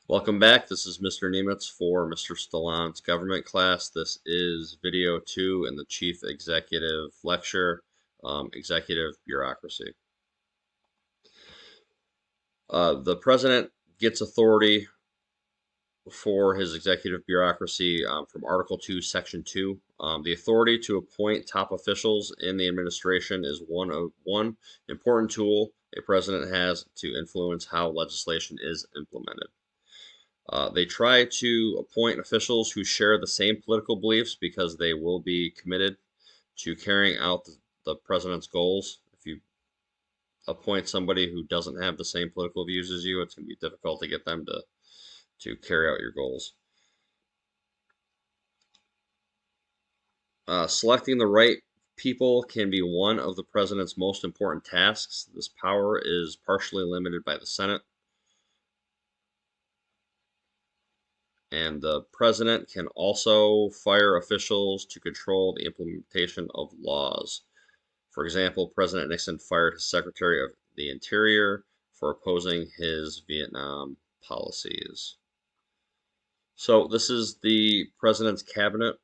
Welcome back. This is Mr. Nemitz for Mr. Stillahn Government class. This is video 2 in the Chief Executive Lecture, Executive Bureaucracy. The President gets authority for his executive bureaucracy from Article 2, Section 2. The authority to appoint top officials in the administration is one important tool a president has to influence how legislation is implemented. They try to appoint officials who share the same political beliefs because they will be committed to carrying out the president's goals. If you appoint somebody who doesn't have the same political views as you, it's going to be difficult to get them to carry out your goals. Selecting the right people can be one of the president's most important tasks. This power is partially limited by the Senate. And the president can also fire officials to control the implementation of laws. For example, President Nixon fired his Secretary of the Interior for opposing his Vietnam policies. So this is the president's cabinet.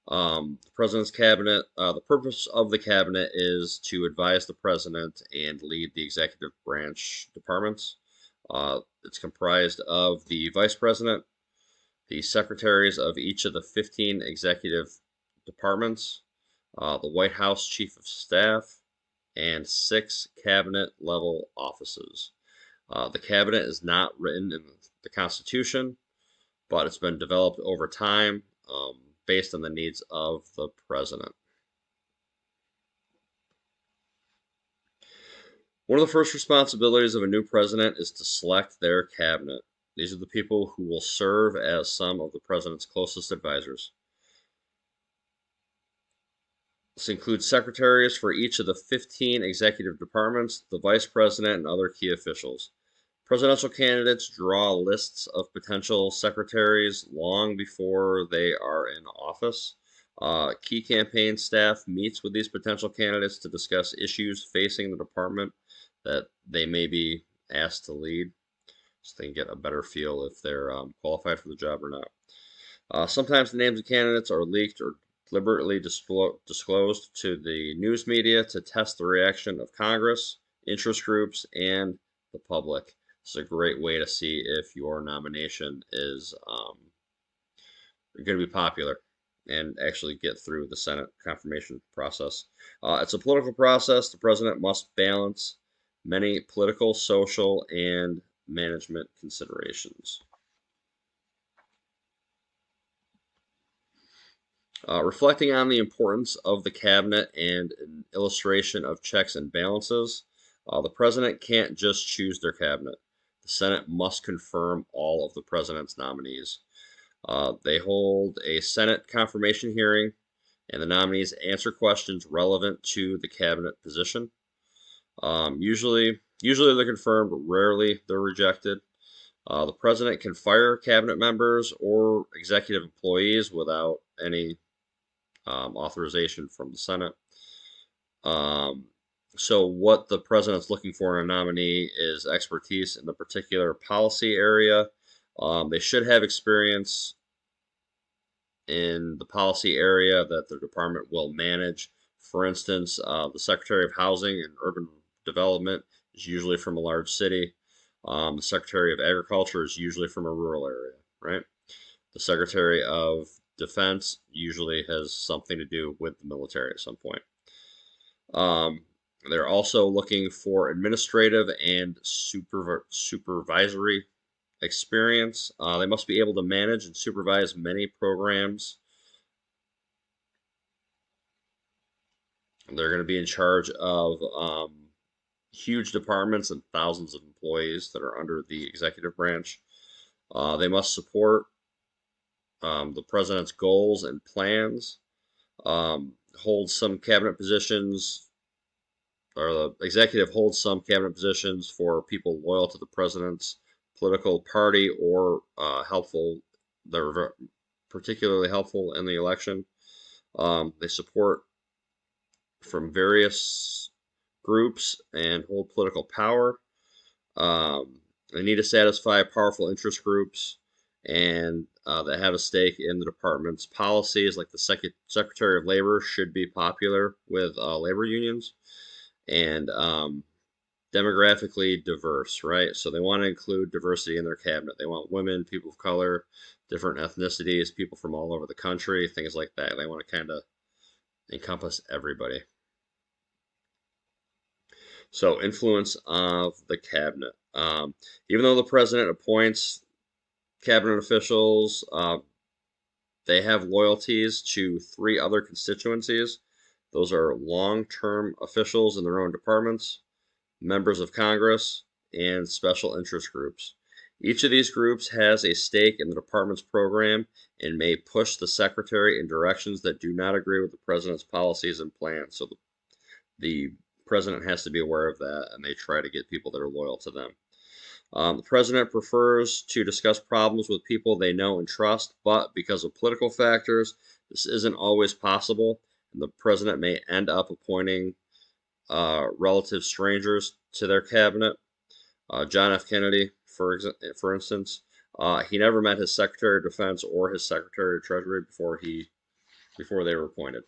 The purpose of the cabinet is to advise the president and lead the executive branch departments. It's comprised of the vice president, the secretaries of each of the 15 executive departments, the White House Chief of Staff, and 6 cabinet-level offices. The cabinet is not written in the Constitution, but it's been developed over time based on the needs of the president. One of the first responsibilities of a new president is to select their cabinet. These are the people who will serve as some of the president's closest advisors. This includes secretaries for each of the 15 executive departments, the vice president, and other key officials. Presidential candidates draw lists of potential secretaries long before they are in office. Key campaign staff meets with these potential candidates to discuss issues facing the department that they may be asked to lead, so they can get a better feel if they're qualified for the job or not. Sometimes the names of candidates are leaked or deliberately disclosed to the news media to test the reaction of Congress, interest groups, and the public. It's a great way to see if your nomination is going to be popular and actually get through the Senate confirmation process. It's a political process. The president must balance many political, social, and management considerations. Reflecting on the importance of the cabinet and an illustration of checks and balances, the president can't just choose their cabinet. The Senate must confirm all of the president's nominees. They hold a Senate confirmation hearing, and the nominees answer questions relevant to the cabinet position. Usually they're confirmed, but rarely they're rejected. The president can fire cabinet members or executive employees without any authorization from the Senate. So what the president's looking for in a nominee is expertise in the particular policy area. They should have experience in the policy area that the department will manage. For instance, the Secretary of Housing and Urban Development is usually from a large city. The Secretary of Agriculture is usually from a rural area, right? The Secretary of Defense usually has something to do with the military at some point. They're also looking for administrative and supervisory experience. They must be able to manage and supervise many programs. They're going to be in charge of huge departments and thousands of employees that are under the executive branch. They must support the president's goals and plans, hold some cabinet positions, or the executive holds some cabinet positions for people loyal to the president's political party or helpful. They're particularly helpful in the election. They support from various groups and hold political power. They need to satisfy powerful interest groups and that have a stake in the department's policies. Like the Secretary of Labor should be popular with labor unions and demographically diverse, right? So they want to include diversity in their cabinet. They want women, people of color, different ethnicities, people from all over the country, things like that. They want to kind of encompass everybody. So influence of the cabinet. Even though the president appoints cabinet officials, they have loyalties to three other constituencies. Those are long-term officials in their own departments, members of Congress, and special interest groups. Each of these groups has a stake in the department's program and may push the secretary in directions that do not agree with the president's policies and plans. So the president has to be aware of that, and they try to get people that are loyal to them. The president prefers to discuss problems with people they know and trust, but because of political factors, this isn't always possible, and the president may end up appointing relative strangers to their cabinet. John F. Kennedy, for instance, he never met his Secretary of Defense or his Secretary of Treasury before they were appointed.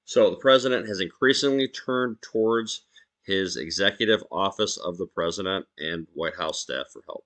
So the president has increasingly turned towards his executive office of the president and White House staff for help.